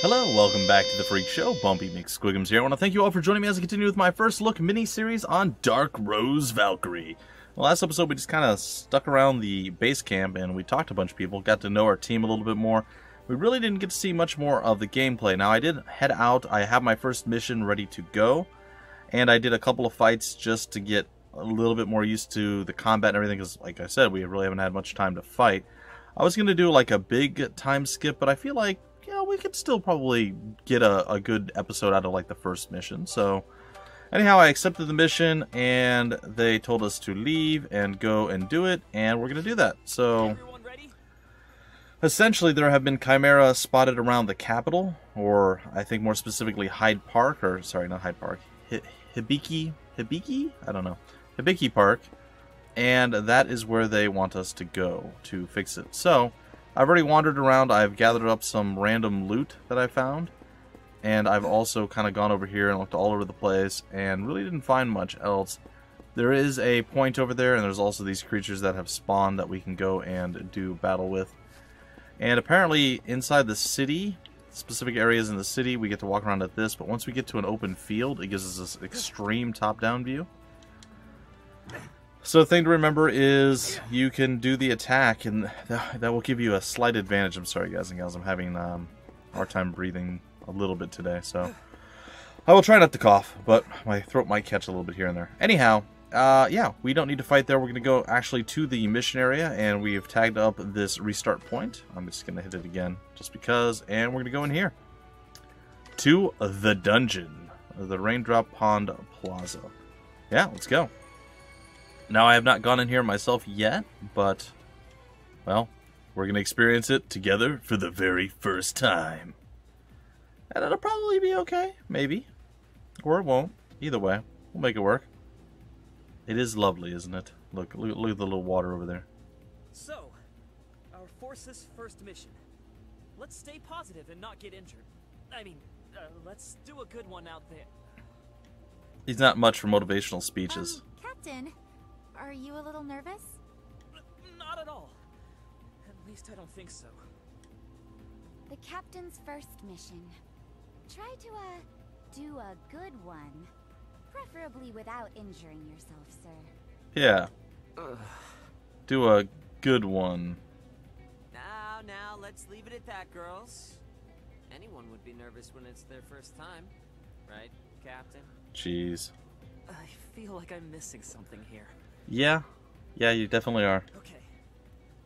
Hello, welcome back to the Freak Show. Bumpy McSquigums here. I want to thank you all for joining me as I continue with my first look mini-series on Dark Rose Valkyrie. In the last episode, we just kind of stuck around the base camp and we talked to a bunch of people, got to know our team a little bit more. We really didn't get to see much more of the gameplay. Now, I did head out. I have my first mission ready to go, and I did a couple of fights just to get a little bit more used to the combat and everything, because, like I said, we really haven't had much time to fight. I was going to do like a big time skip, but I feel like we could still probably get a good episode out of like the first mission. So anyhow, I accepted the mission and they told us to leave and go and do it, and we're gonna do that. So essentially there have been chimera spotted around the capital, or I think more specifically Hyde Park, or sorry, not Hyde Park, Hibiki, I don't know, Hibiki Park, and that is where they want us to go to fix it. So I've already wandered around. I've gathered up some random loot that I found, and I've also kind of gone over here and looked all over the place and really didn't find much else. There is a point over there, and there's also these creatures that have spawned that we can go and do battle with. And apparently inside the city, specific areas in the city, we get to walk around at this, but once we get to an open field, it gives us this extreme top-down view. So the thing to remember is you can do the attack, and that will give you a slight advantage. I'm sorry, guys and gals. I'm having a hard time breathing a little bit today, so I will try not to cough, but my throat might catch a little bit here and there. Anyhow, yeah, we don't need to fight there. We're going to go actually to the mission area, and we have tagged up this restart point. I'm just going to hit it again just because, and we're going to go in here to the dungeon, the Raindrop Pond Plaza. Yeah, let's go. Now, I have not gone in here myself yet, but, well, we're going to experience it together for the very first time. And it'll probably be okay, maybe. Or it won't. Either way, we'll make it work. It is lovely, isn't it? Look at the little water over there. So, our force's first mission. Let's stay positive and not get injured. I mean, let's do a good one out there. He's not much for motivational speeches. Captain, are you a little nervous? Not at all. At least I don't think so. The captain's first mission. Try to, do a good one. Preferably without injuring yourself, sir. Yeah. Do a good one. Now, let's leave it at that, girls. Anyone would be nervous when it's their first time. Right, Captain? Jeez. I feel like I'm missing something here. Yeah. Yeah, you definitely are. Okay,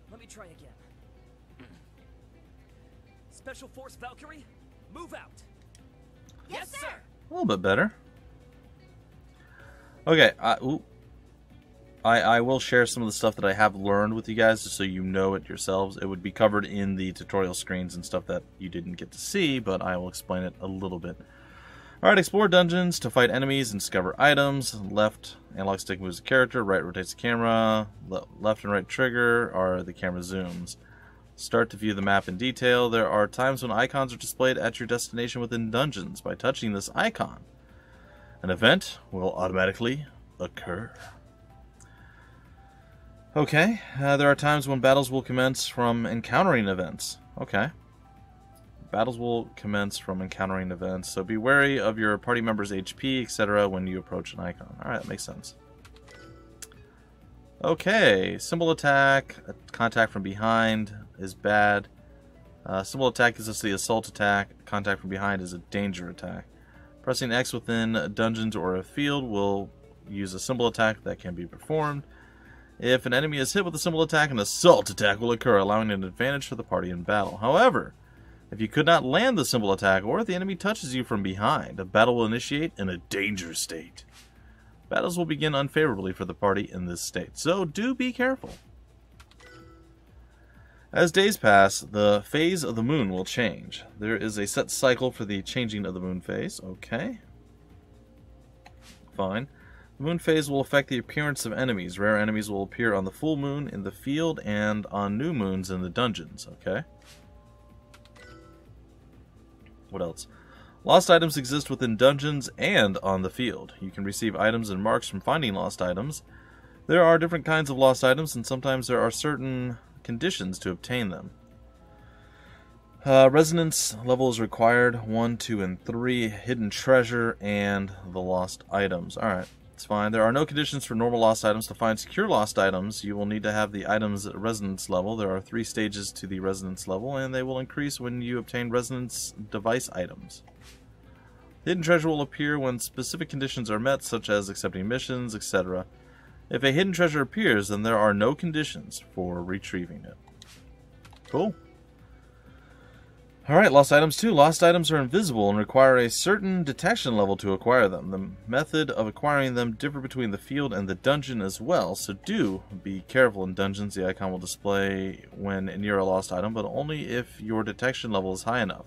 let me try again. Special Force Valkyrie, move out. Yes, sir. A little bit better. Okay, I will share some of the stuff that I have learned with you guys, just so you know it yourselves. It would be covered in the tutorial screens and stuff that you didn't get to see, but I will explain it a little bit. Alright, explore dungeons to fight enemies and discover items. Left analog stick moves the character, right rotates the camera, left and right trigger are the camera zooms. Start to view the map in detail. There are times when icons are displayed at your destination within dungeons. By touching this icon, an event will automatically occur. Okay, there are times when battles will commence from encountering events. Okay. Battles will commence from encountering events, so be wary of your party members' HP, etc. when you approach an icon. Alright, that makes sense. Okay, symbol attack, contact from behind is bad. Symbol attack gives us the assault attack, contact from behind is a danger attack. Pressing X within dungeons or a field will use a symbol attack that can be performed. If an enemy is hit with a symbol attack, an assault attack will occur, allowing an advantage for the party in battle. However, if you could not land the symbol attack, or if the enemy touches you from behind, a battle will initiate in a danger state. Battles will begin unfavorably for the party in this state, so do be careful. As days pass, the phase of the moon will change. There is a set cycle for the changing of the moon phase. Okay. Fine. The moon phase will affect the appearance of enemies. Rare enemies will appear on the full moon in the field and on new moons in the dungeons. Okay. What else? Lost items exist within dungeons and on the field. You can receive items and marks from finding lost items. There are different kinds of lost items, and sometimes there are certain conditions to obtain them. Resonance level is required. 1, 2, and 3. Hidden treasure and the lost items. Alright, it's fine. There are no conditions for normal lost items. To find secure lost items, you will need to have the item's resonance level. There are 3 stages to the resonance level, and they will increase when you obtain resonance device items. Hidden treasure will appear when specific conditions are met, such as accepting missions, etc. If a hidden treasure appears, then there are no conditions for retrieving it. Cool. Alright, lost items too. Lost items are invisible and require a certain detection level to acquire them. The method of acquiring them differ between the field and the dungeon as well, so do be careful in dungeons. The icon will display when near a lost item, but only if your detection level is high enough.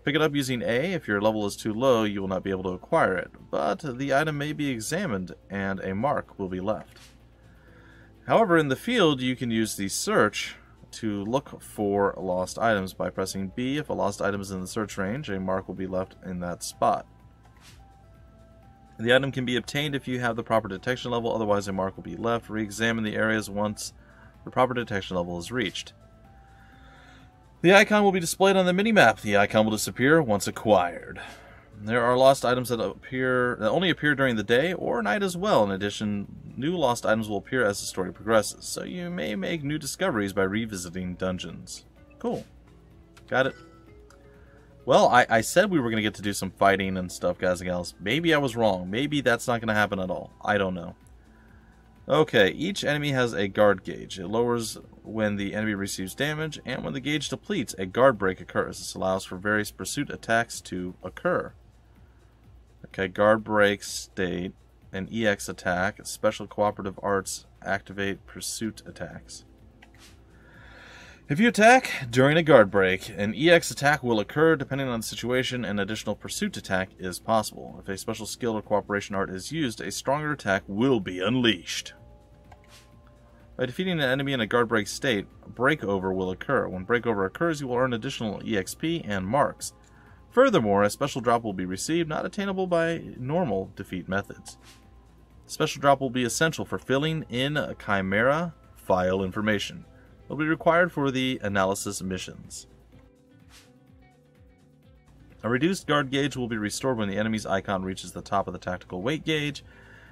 Pick it up using A. If your level is too low, you will not be able to acquire it, but the item may be examined and a mark will be left. However, in the field, you can use the search to look for lost items by pressing B. If a lost item is in the search range, a mark will be left in that spot. The item can be obtained if you have the proper detection level, otherwise a mark will be left. Re-examine the areas once the proper detection level is reached. The icon will be displayed on the minimap. The icon will disappear once acquired. There are lost items that only appear during the day or night as well. In addition, new lost items will appear as the story progresses, so you may make new discoveries by revisiting dungeons. Cool. Got it. Well, I said we were going to get to do some fighting and stuff, guys and gals. Maybe I was wrong. Maybe that's not going to happen at all. I don't know. Okay, each enemy has a guard gauge. It lowers when the enemy receives damage, and when the gauge depletes, a guard break occurs. This allows for various pursuit attacks to occur. Okay, guard break state, an EX attack, special cooperative arts activate pursuit attacks. If you attack during a guard break, an EX attack will occur. Depending on the situation, an additional pursuit attack is possible. If a special skill or cooperation art is used, a stronger attack will be unleashed. By defeating an enemy in a guard break state, breakover will occur. When breakover occurs, you will earn additional EXP and marks. Furthermore, a special drop will be received, not attainable by normal defeat methods. The special drop will be essential for filling in a Chimera file information. It will be required for the analysis missions. A reduced guard gauge will be restored when the enemy's icon reaches the top of the tactical weight gauge,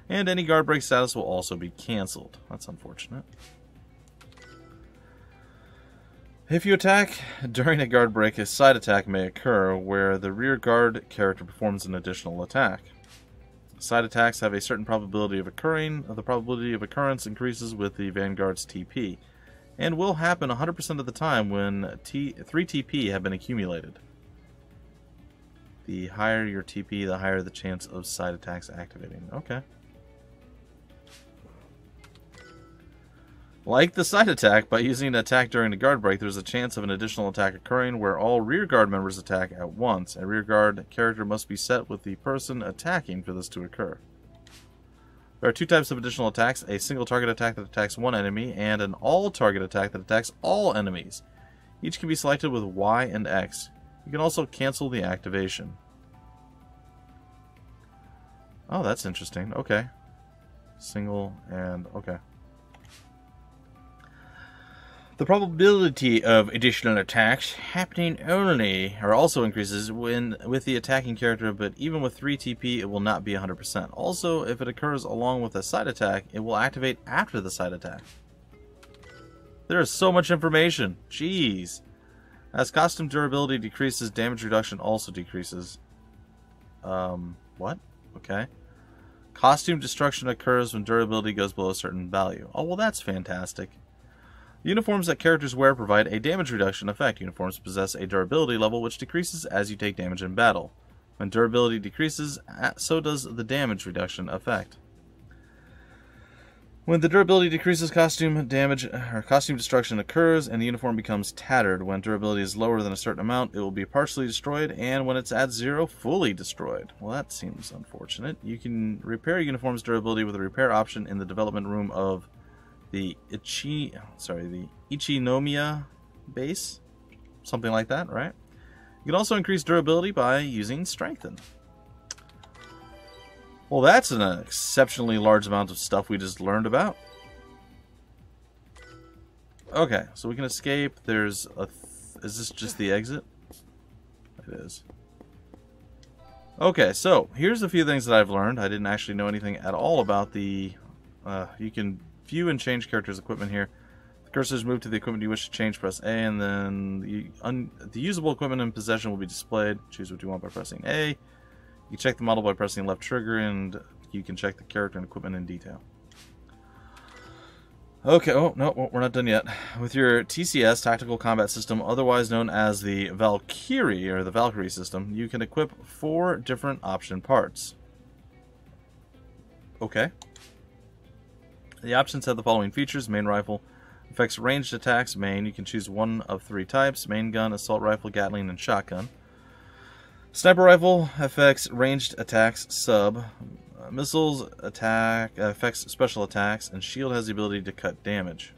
and any guard break status will also be cancelled. That's unfortunate. If you attack during a guard break, a side attack may occur where the rear guard character performs an additional attack. Side attacks have a certain probability of occurring. The probability of occurrence increases with the Vanguard's TP, and will happen 100% of the time when 3 TP have been accumulated. The higher your TP, the higher the chance of side attacks activating. Okay. Like the side attack, by using an attack during a guard break, there's a chance of an additional attack occurring where all rear guard members attack at once. A rear guard character must be set with the person attacking for this to occur. There are 2 types of additional attacks: a single target attack that attacks one enemy, and an all target attack that attacks all enemies. Each can be selected with Y and X. You can also cancel the activation. Oh, that's interesting. Okay. Single and okay. The probability of additional attacks happening only or also increases with the attacking character, but even with 3 TP it will not be 100%. Also, if it occurs along with a side attack, it will activate after the side attack. There is so much information. Jeez. As costume durability decreases, damage reduction also decreases. What? Okay. Costume destruction occurs when durability goes below a certain value. Oh, well, that's fantastic. The uniforms that characters wear provide a damage reduction effect. Uniforms possess a durability level which decreases as you take damage in battle. When durability decreases, so does the damage reduction effect. When the durability decreases, costume damage or costume destruction occurs and the uniform becomes tattered. When durability is lower than a certain amount, it will be partially destroyed, and when it's at 0, fully destroyed. Well, that seems unfortunate. You can repair a uniform's durability with a repair option in the development room of the Ichinomiya base, something like that, right? You can also increase durability by using Strengthen. Well, that's an exceptionally large amount of stuff we just learned about. Okay, so we can escape. There's Is this just the exit? It is. Okay, so here's a few things that I've learned. I didn't actually know anything at all about the... you can view and change characters' equipment here. The cursor is moved to the equipment you wish to change, press A, and then the usable equipment in possession will be displayed. Choose what you want by pressing A. You can check the model by pressing left trigger, and you can check the character and equipment in detail. Okay, oh, no, we're not done yet. With your TCS, Tactical Combat System, otherwise known as the Valkyrie, or the Valkyrie system, you can equip 4 different option parts. Okay. The options have the following features. Main rifle affects ranged attacks. Main, you can choose one of 3 types. Main gun, assault rifle, Gatling, and shotgun. Sniper rifle affects ranged attacks. Sub. Missiles affects special attacks, and shield has the ability to cut damage.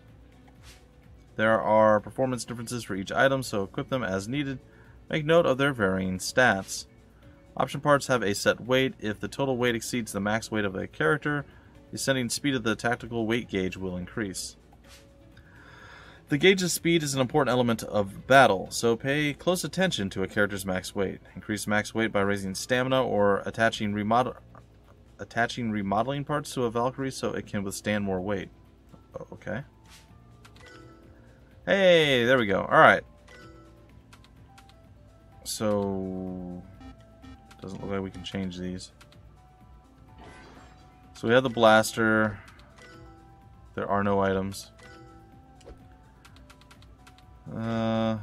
There are performance differences for each item, so equip them as needed. Make note of their varying stats. Option parts have a set weight. If the total weight exceeds the max weight of a character, the ascending speed of the tactical weight gauge will increase. The gauge's speed is an important element of battle, so pay close attention to a character's max weight. Increase max weight by raising stamina or attaching remodeling parts to a Valkyrie so it can withstand more weight. Okay. Hey, there we go. Alright. So, doesn't look like we can change these. So we have the blaster. There are no items.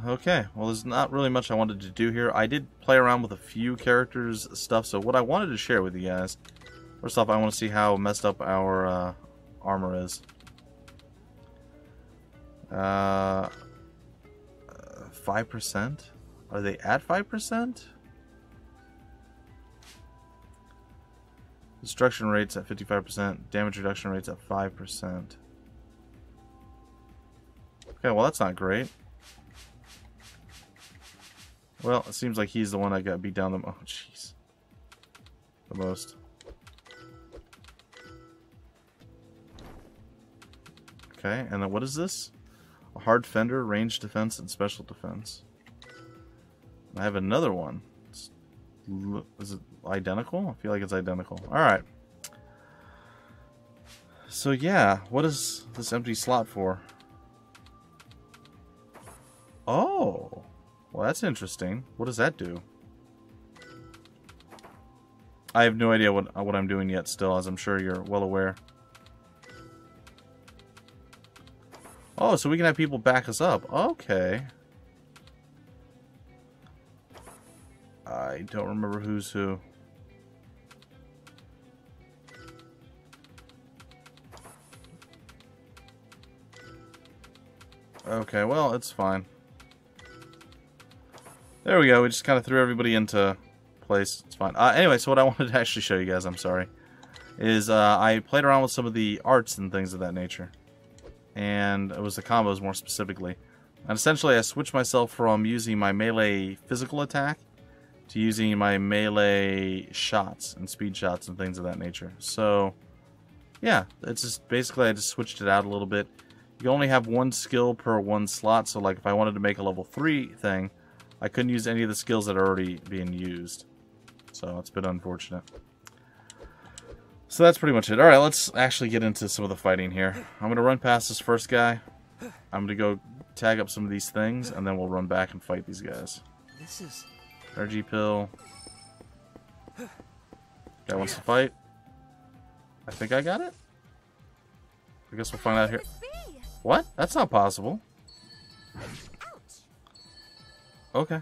Okay. Well, there's not really much I wanted to do here. I did play around with a few characters' stuff, so what I wanted to share with you guys... First off, I want to see how messed up our armor is. 5%? Are they at 5%? Destruction rates at 55%. Damage reduction rates at 5%. Okay, well that's not great. Well, it seems like he's the one that got beat down the most. Oh, jeez. The most. Okay, and then what is this? A hard fender, ranged defense, and special defense. I have another one. Is it identical? I feel like it's identical. Alright. So yeah, what is this empty slot for? Oh! Well, that's interesting. What does that do? I have no idea what I'm doing yet still, as I'm sure you're well aware. Oh, so we can have people back us up. Okay. I don't remember who's who. Okay, well, it's fine. There we go. We just kind of threw everybody into place. It's fine. Anyway, so what I wanted to actually show you guys, I'm sorry, is I played around with some of the arts and things of that nature. And it was the combos more specifically. And essentially I switched myself from using my melee physical attack to using my melee shots and speed shots and things of that nature. So, yeah, it's just basically I just switched it out a little bit. You can only have one skill per one slot, so like if I wanted to make a level 3 thing, I couldn't use any of the skills that are already being used. So it's a bit unfortunate. So that's pretty much it. Alright, let's actually get into some of the fighting here. I'm going to run past this first guy. I'm going to go tag up some of these things, and then we'll run back and fight these guys. This is... Energy pill. Guy wants to fight. I think I got it. I guess we'll find out here. What? That's not possible. Okay.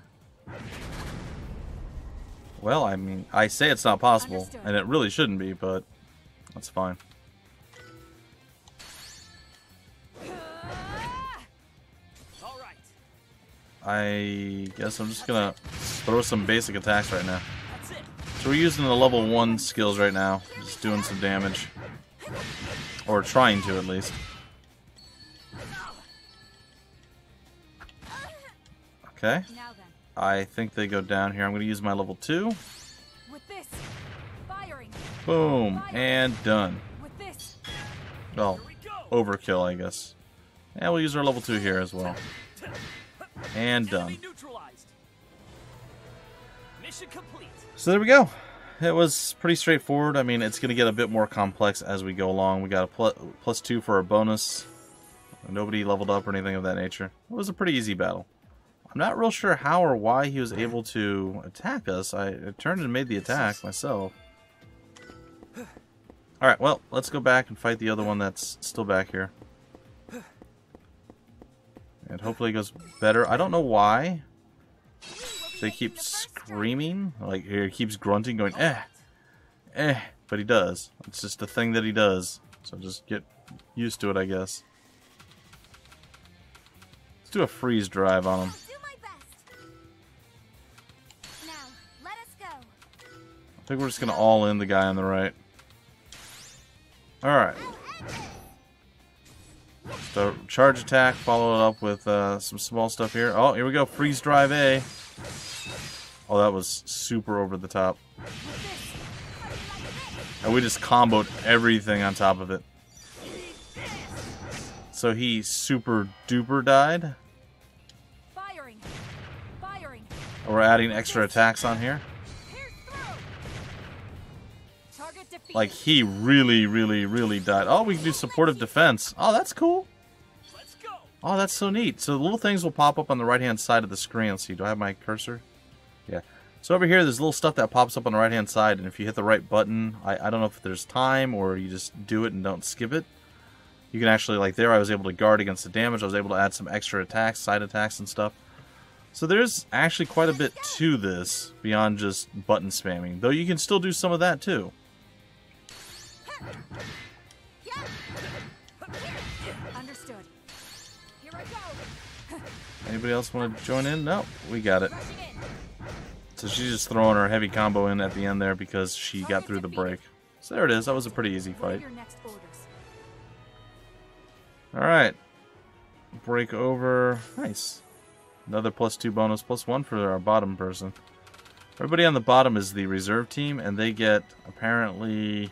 Well, I mean, I say it's not possible, and it really shouldn't be, but that's fine. I guess I'm just gonna throw some basic attacks right now. So we're using the level 1 skills right now, just doing some damage. Or trying to, at least. Okay. I think they go down here. I'm gonna use my level 2. Boom, and done. Well, overkill, I guess. And we'll use our level 2 here as well. And done. Enemy neutralized. Mission complete. So there we go. It was pretty straightforward. I mean, it's going to get a bit more complex as we go along. We got a +2 for our bonus. Nobody leveled up or anything of that nature. It was a pretty easy battle. I'm not real sure how or why he was able to attack us. I turned and made the attack myself. Alright, well, let's go back and fight the other one that's still back here. And hopefully it goes better. I don't know why they keep screaming. Like, he keeps grunting, going, but he does. It's just a thing that he does. So just get used to it, I guess. Let's do a freeze drive on him. I think we're just going to all in the guy on the right. Alright. So, charge attack, follow it up with some small stuff here. Oh, here we go. Freeze drive A. Oh, that was super over the top. And we just comboed everything on top of it. So he super duper died. We're adding extra attacks on here. Like, he really, really, really died. Oh, we can do supportive defense. Oh, that's cool. Oh, that's so neat. So the little things will pop up on the right-hand side of the screen. Let's see, do I have my cursor? Yeah. So over here, there's little stuff that pops up on the right-hand side, and if you hit the right button, I don't know if there's time or you just do it and don't skip it. You can actually, like there, I was able to guard against the damage. I was able to add some extra attacks, side attacks and stuff. So there's actually quite a bit to this beyond just button spamming, though you can still do some of that too. Understood. Here I go. Anybody else want to join in? No, we got it. So she's just throwing her heavy combo in at the end there because she got through the break. So there it is. That was a pretty easy fight. Alright. Break over. Nice. Another +2 bonus, +1 for our bottom person. Everybody on the bottom is the reserve team, and they get apparently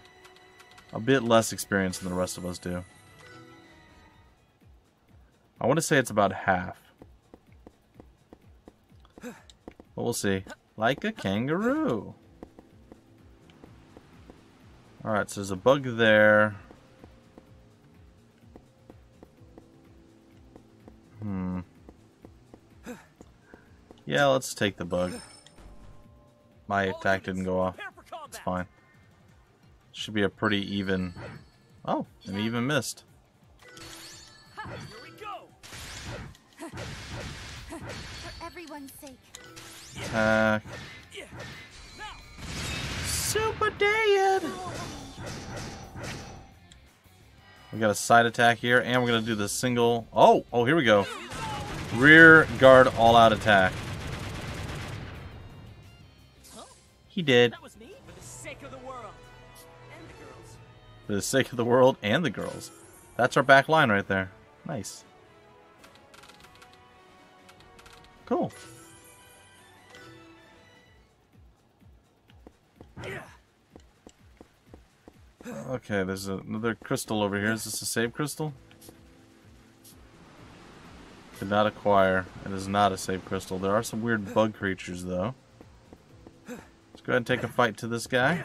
a bit less experience than the rest of us do. I want to say it's about half. But we'll see. Like a kangaroo. Alright, so there's a bug there. Yeah, let's take the bug. My attack didn't go off. It's fine. Should be a pretty even... Oh, an even missed. Here we go. For everyone's sake. Attack. Super dead! We got a side attack here, and we're going to do the single... Oh, here we go. Rear guard all-out attack. He did. That was me. For the sake of the world. And the girls. For the sake of the world and the girls. That's our back line right there. Nice. Cool. Okay, there's another crystal over here. Is this a save crystal? Did not acquire. It is not a save crystal. There are some weird bug creatures, though. Let's go ahead and take a fight to this guy.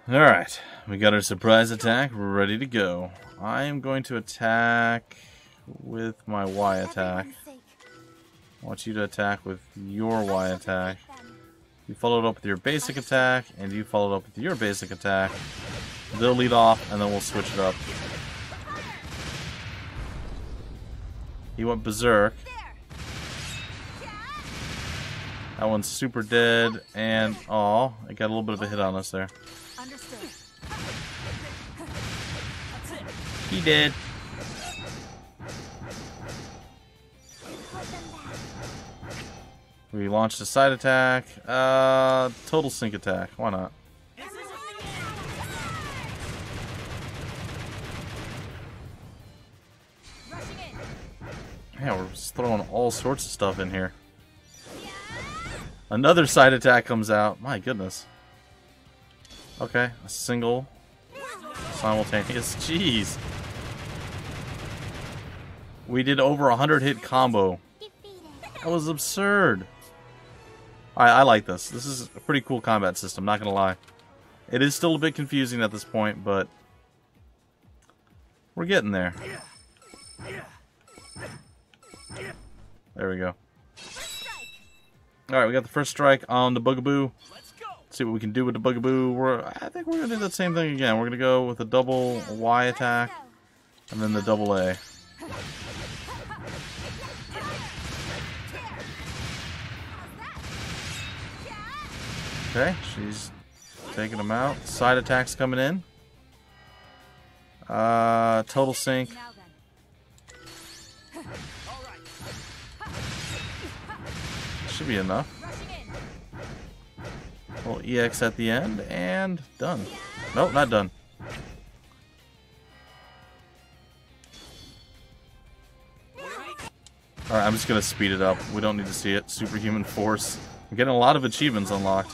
Alright, we got our surprise attack. We're ready to go. I am going to attack with my Y attack. I want you to attack with your Y attack. You follow it up with your basic attack, and you follow it up with your basic attack. They'll lead off, and then we'll switch it up. He went berserk. That one's super dead, and aw, it got a little bit of a hit on us there. Understood. He did. We launched a side attack. Total sync attack. Why not? Yeah, we're just throwing all sorts of stuff in here. Another side attack comes out. My goodness. Okay, a single simultaneous. Jeez. We did over 100 hit combo. That was absurd. I like this. This is a pretty cool combat system, not gonna lie. It is still a bit confusing at this point, but we're getting there. There we go. Alright, we got the first strike on the Bugaboo. Let's see what we can do with the Bugaboo. I think we're gonna do that same thing again. We're gonna go with a double Y attack and then the double A. Okay, she's taking them out. Side attacks coming in. Total sync. Should be enough. Little EX at the end and done. Nope, not done. Alright, I'm just gonna speed it up. We don't need to see it. Superhuman Force. I'm getting a lot of achievements unlocked.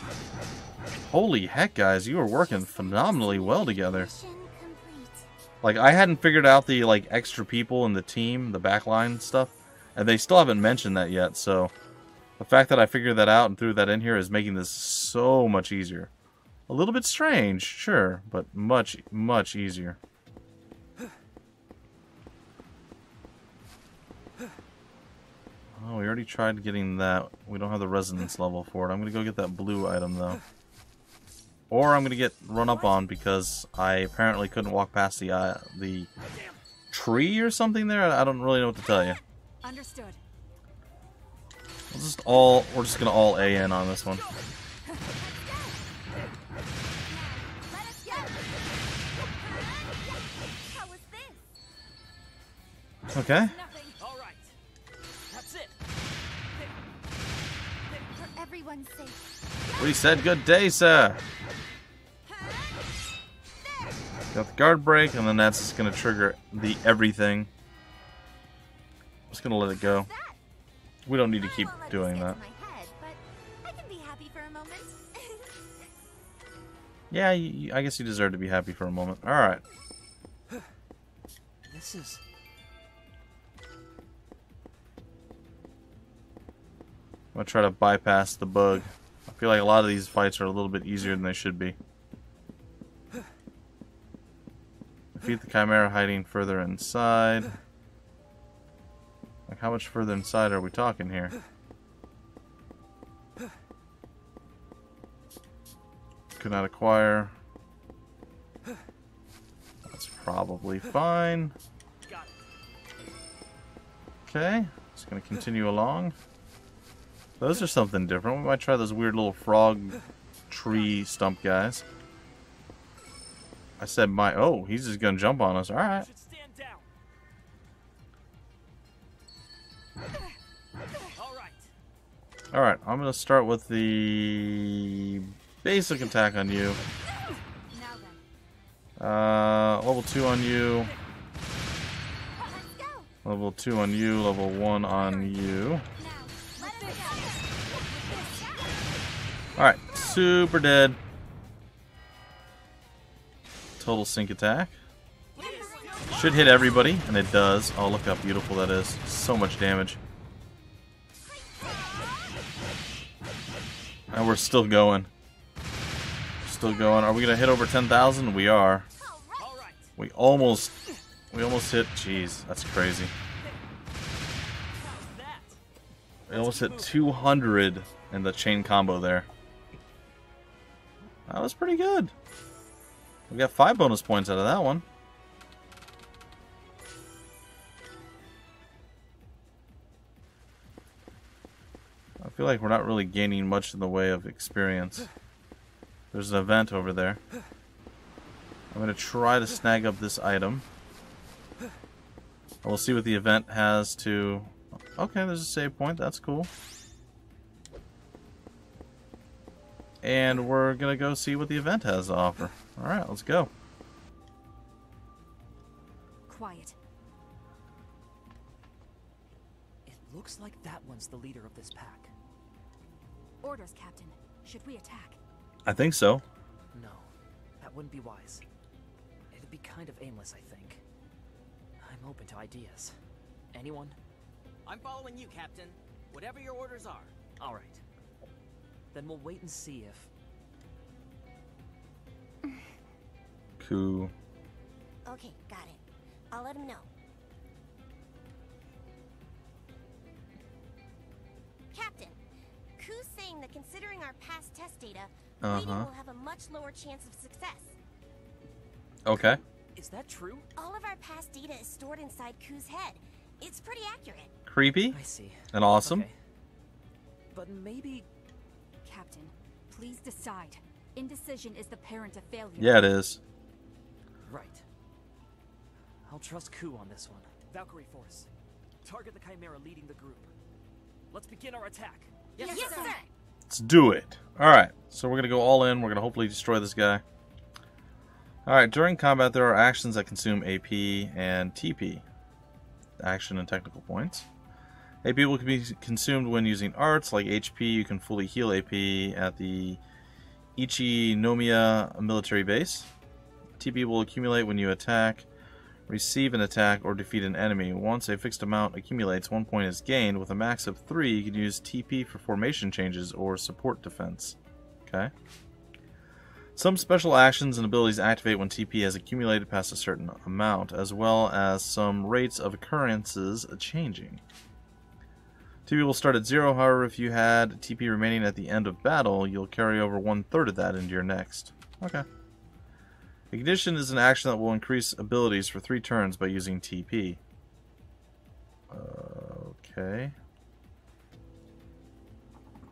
Holy heck, guys, you are working phenomenally well together. Like, I hadn't figured out the, like, extra people in the team, the backline stuff, and they still haven't mentioned that yet, so the fact that I figured that out and threw that in here is making this so much easier. A little bit strange, sure, but much, much easier. Oh, we already tried getting that. We don't have the resonance level for it. I'm going to go get that blue item, though. Or I'm going to get run up on because I apparently couldn't walk past the tree or something there. I don't really know what to tell you. Understood. We're just going to all A in on this one. Okay. We said good day, sir. Got the guard break, and then that's just going to trigger the everything. Just going to let it go. We don't need to keep doing that. Yeah, I guess you deserve to be happy for a moment. Alright. This is... I'm going to try to bypass the bug. I feel like a lot of these fights are a little bit easier than they should be. Defeat the Chimera hiding further inside. Like, how much further inside are we talking here? Could not acquire. That's probably fine. Okay, just going to continue along. Those are something different. We might try those weird little frog tree stump guys. I said my... Oh, he's just going to jump on us. Alright. Alright, I'm going to start with the basic attack on you. Level 2 on you. Level 2 on you. Level 1 on you. Alright, super dead. Total sync attack. Should hit everybody, and it does. Oh, look how beautiful that is. So much damage. And we're still going. Still going. Are we going to hit over 10,000? We are. We almost hit... Jeez, that's crazy. We almost hit 200 in the chain combo there. That was pretty good. We got 5 bonus points out of that one. I feel like we're not really gaining much in the way of experience. There's an event over there. I'm going to try to snag up this item. We'll see what the event has to... Okay, there's a save point. That's cool. And we're going to go see what the event has to offer. Alright, let's go. Quiet. It looks like that one's the leader of this pack. Orders, Captain. Should we attack? I think so. No, that wouldn't be wise. It'd be kind of aimless, I think. I'm open to ideas. Anyone? I'm following you, Captain. Whatever your orders are. All right. Then we'll wait and see if... Cool. Okay, got it. I'll let him know. Captain, Ku's saying that considering our past test data, waiting will have a much lower chance of success. Okay. Is that true? All of our past data is stored inside Ku's head. It's pretty accurate. Creepy. I see. And awesome. Okay. But maybe... Captain, please decide. Indecision is the parent of failure. Yeah, it is. Right. I'll trust Ku on this one. Valkyrie Force. Target the Chimera leading the group. Let's begin our attack. Yes, sir. Let's do it. Alright, so we're going to go all in. We're going to hopefully destroy this guy. Alright, during combat there are actions that consume AP and TP. Action and technical points. AP will be consumed when using arts, like HP. You can fully heal AP at the Ichinomiya military base. TP will accumulate when you attack, receive an attack, or defeat an enemy. Once a fixed amount accumulates, 1 point is gained. With a max of 3, you can use TP for formation changes or support defense. Okay. Some special actions and abilities activate when TP has accumulated past a certain amount, as well as some rates of occurrences changing. TP will start at 0, however, if you had TP remaining at the end of battle, you'll carry over 1/3 of that into your next. Okay. Ignition is an action that will increase abilities for 3 turns by using TP. Okay.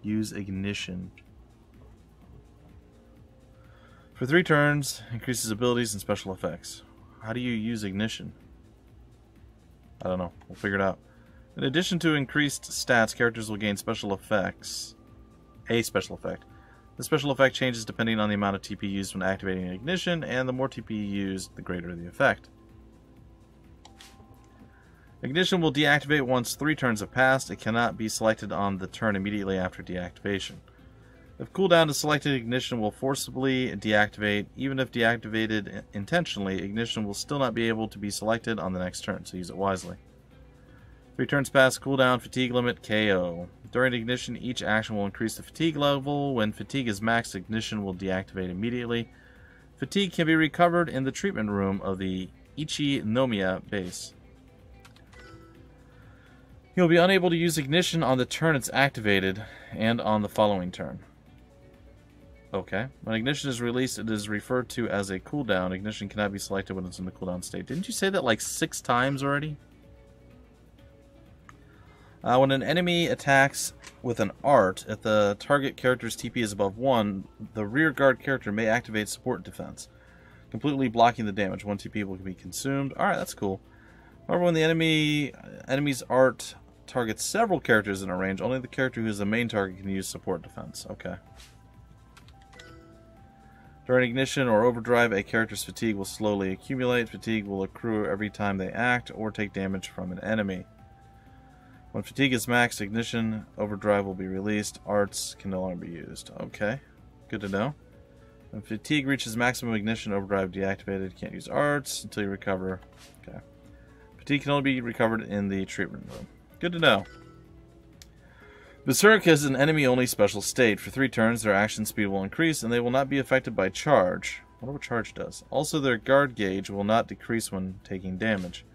Use Ignition. For 3 turns, increases abilities and special effects. How do you use Ignition? I don't know. We'll figure it out. In addition to increased stats, characters will gain special effects. A special effect. The special effect changes depending on the amount of TP used when activating Ignition, and the more TP used, the greater the effect. Ignition will deactivate once 3 turns have passed. It cannot be selected on the turn immediately after deactivation. If cooldown is selected, Ignition will forcibly deactivate. Even if deactivated intentionally, Ignition will still not be able to be selected on the next turn, so use it wisely. 3 turns past cooldown, fatigue limit, KO. During Ignition, each action will increase the fatigue level. When fatigue is maxed, Ignition will deactivate immediately. Fatigue can be recovered in the treatment room of the Ichinomiya base. You'll be unable to use Ignition on the turn it's activated, and on the following turn. Okay. When Ignition is released, it is referred to as a cooldown. Ignition cannot be selected when it's in the cooldown state. Didn't you say that like 6 times already? When an enemy attacks with an art, if the target character's TP is above 1, the rear guard character may activate support defense, completely blocking the damage. 1 TP will be consumed. Alright, that's cool. However, when the enemy's art targets several characters in a range, only the character who is the main target can use support defense. Okay. During Ignition or Overdrive, a character's fatigue will slowly accumulate. Fatigue will accrue every time they act or take damage from an enemy. When fatigue is maxed, Ignition, Overdrive will be released. Arts can no longer be used. Okay, good to know. When fatigue reaches maximum Ignition, Overdrive deactivated. Can't use arts until you recover. Okay. Fatigue can only be recovered in the treatment room. Good to know. Berserk is an enemy-only special state. For 3 turns, their action speed will increase, and they will not be affected by charge. I wonder what charge does. Also, their guard gauge will not decrease when taking damage.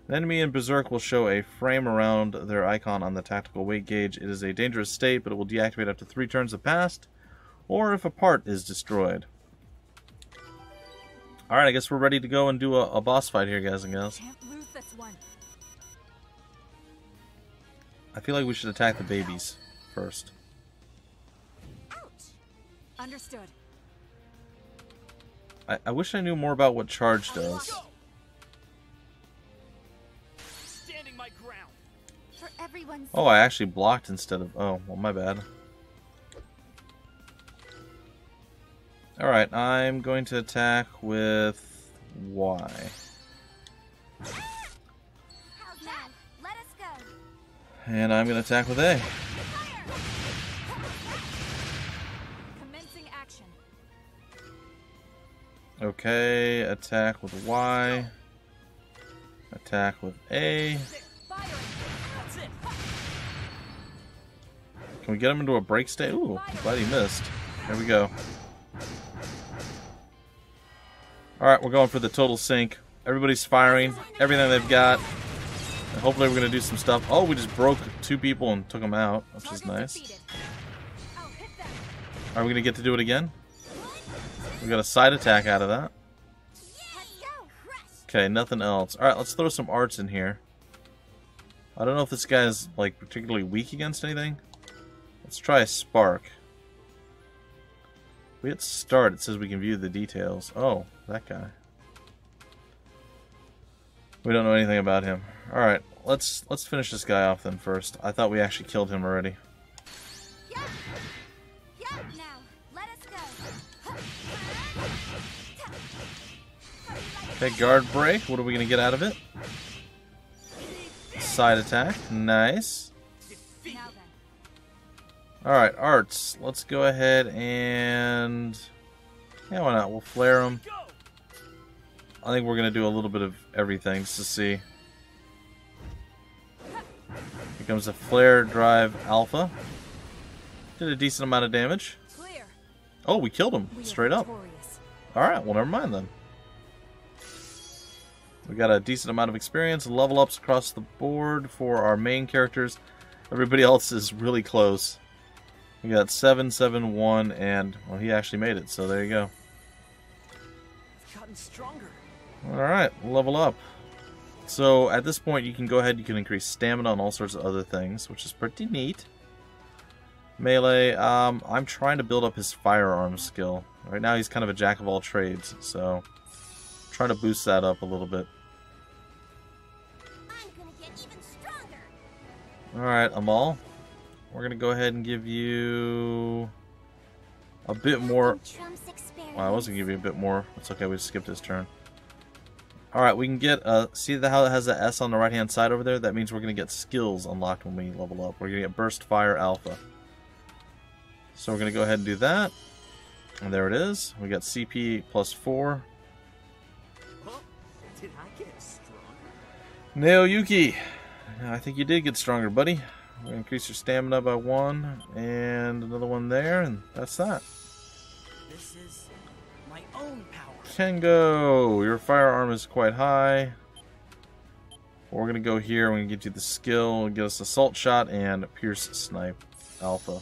An enemy in Berserk will show a frame around their icon on the tactical weight gauge. It is a dangerous state, but it will deactivate after 3 turns have passed, or if a part is destroyed. Alright, I guess we're ready to go and do a boss fight here, guys and gals. Can't lose this one. I feel like we should attack the babies first. Ouch! Understood. I wish I knew more about what charge does. Standing my ground. For everyone's Oh, I actually blocked instead of... Oh, well, my bad. Alright, I'm going to attack with Y. How's that? Let us go. And I'm going to attack with A. Commencing action. Okay, attack with Y. Attack with A. Fire. Can we get him into a break state? Ooh, glad he missed. There we go. Alright, we're going for the total sync. Everybody's firing everything they've got. And hopefully we're going to do some stuff. Oh, we just broke 2 people and took them out, which is nice. Are we going to get to do it again? We got a side attack out of that. Okay, nothing else. Alright, let's throw some arts in here. I don't know if this guy's like particularly weak against anything. Let's try a spark. We hit start, it says we can view the details. Oh, that guy. We don't know anything about him. Alright, let's finish this guy off then first. I thought we actually killed him already. Now, let us go. Okay, guard break. What are we going to get out of it? Side attack. Nice. Alright, arts. Let's go ahead and... yeah, why not? We'll flare them. I think we're going to do a little bit of everything just to see. Here comes the flare drive alpha. Did a decent amount of damage. Oh, we killed him straight up. Alright, well never mind then. We got a decent amount of experience, level ups across the board for our main characters. Everybody else is really close. We got 7, 7, 1, and well, he actually made it, so there you go. It's gotten stronger. Alright, level up. So at this point you can go ahead, you can increase stamina and all sorts of other things, which is pretty neat. Melee, I'm trying to build up his firearm skill. Right now he's kind of a jack of all trades, so I'm trying to boost that up a little bit. I'm gonna get even stronger. Alright, Amal. We're going to go ahead and give you a bit more. Well, I was going to give you a bit more. It's okay, we skipped his turn. Alright, we can get, see how it has the S on the right hand side over there? That means we're going to get skills unlocked when we level up. We're going to get Burst Fire Alpha. So we're going to go ahead and do that. And there it is. We got CP plus 4. Huh? Did I get stronger? Naoyuki, I think you did get stronger, buddy. We're going to increase your stamina by 1, and another one there, and that's that. This is my own power. Kengo, your firearm is quite high. We're going to go here, we're going to get you the skill, get us Assault Shot and Pierce Snipe Alpha.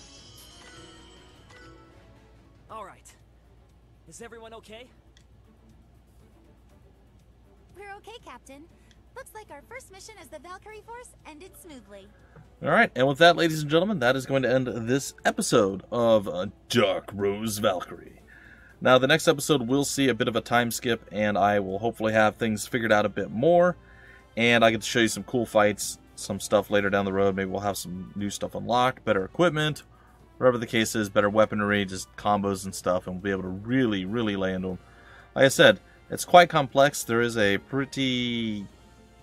Alright. Is everyone okay? We're okay, Captain. Looks like our first mission as the Valkyrie force ended smoothly. Alright, and with that, ladies and gentlemen, that is going to end this episode of Dark Rose Valkyrie. Now, the next episode will see a bit of a time skip, and I will hopefully have things figured out a bit more, and I get to show you some cool fights, some stuff later down the road. Maybe we'll have some new stuff unlocked, better equipment, whatever the case is, better weaponry, just combos and stuff, and we'll be able to really, really lay into them. Like I said, it's quite complex. There is a pretty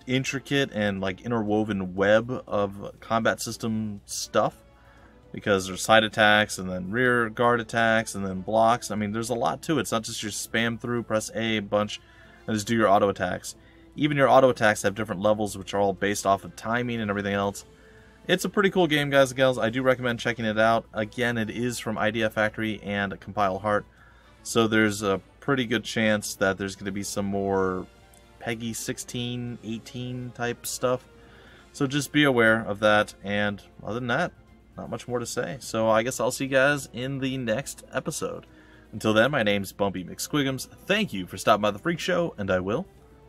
intricate and like interwoven web of combat system stuff, because there's side attacks and then rear guard attacks and then blocks. I mean, there's a lot to it. It's not just your spam through, press A bunch, and just do your auto attacks. Even your auto attacks have different levels, which are all based off of timing and everything else. It's a pretty cool game, guys and gals. I do recommend checking it out. Again, it is from Idea Factory and Compile Heart, so there's a pretty good chance that there's going to be some more Peggy 16, 18 type stuff. So just be aware of that, and other than that, not much more to say. So I guess I'll see you guys in the next episode. Until then, my name's Bumpy McSquigums. Thank you for stopping by the Freak Show, and I will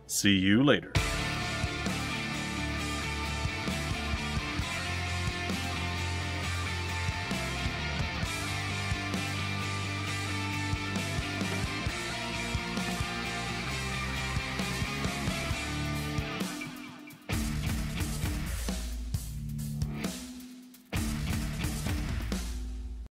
see you later.